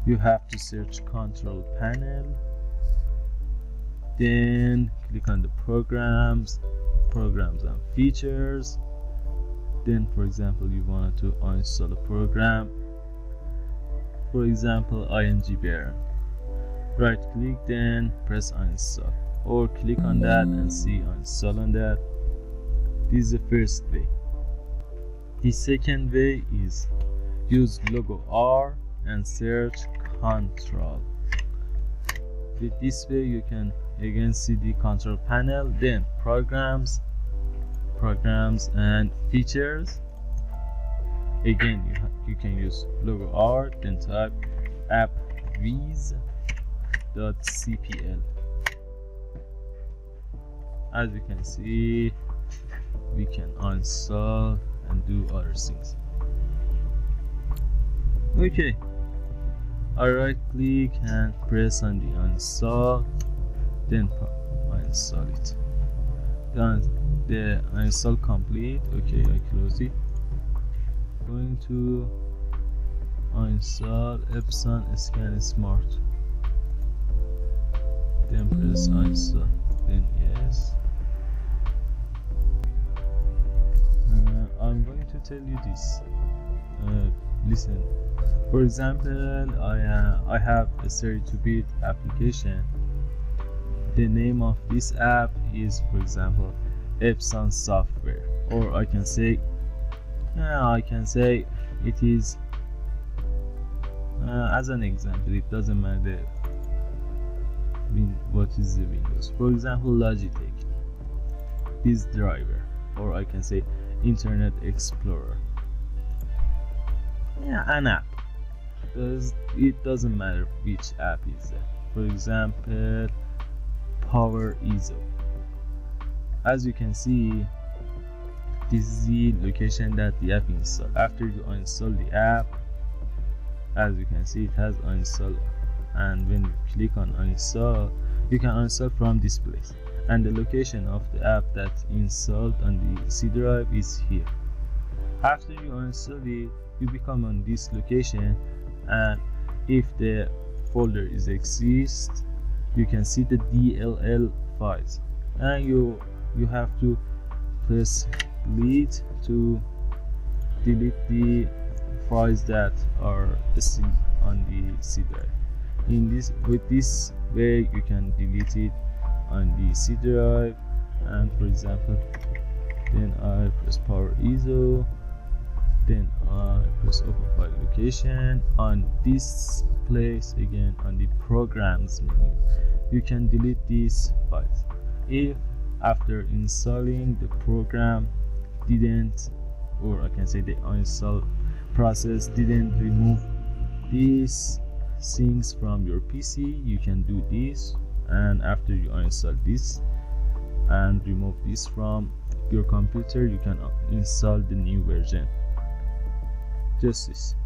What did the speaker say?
you have to search control panel, then click on the programs and features. Then for example you want to uninstall a program, for example INGBear. Right click, then press uninstall, or click on that and see uninstall on that. This is the first way. The second way is use logo R and search control. With this way you can again see the control panel, then programs and features. Again you can use logo R, then type appviz.cpl. As you can see, we can uninstall and do other things. Okay, I right click and press on the uninstall, then uninstall it. Done. The uninstall complete. Okay, I close it. Going to uninstall Epson Scan Smart, then press uninstall, then yes. I'm going to tell you this. Listen, for example, I have a 32-bit application. The name of this app is, for example, Epson software, or I can say it is, as an example, it doesn't matter what is the Windows. For example, Logitech, this driver, or I can say Internet Explorer. An app. It doesn't matter which app is that. For example, Power ISO. As you can see, this is the location that the app installed. After you uninstall the app, as you can see, it has uninstalled, and when you click on uninstall, you can uninstall from this place, and the location of the app that installed on the C drive is here. After you uninstall it, you become on this location, and if the folder is exist, you can see the DLL files, and you have to press delete to delete the files that are still on the C drive. With this way you can delete it on the C drive. And for example, then I press Power ISO, then I press open file location. On this place, again on the programs menu, you can delete these files if after installing the program didn't, or I can say the uninstall process didn't remove these things from your PC. You can do this, and after you uninstall this and remove this from your computer, you can install the new version. Just this.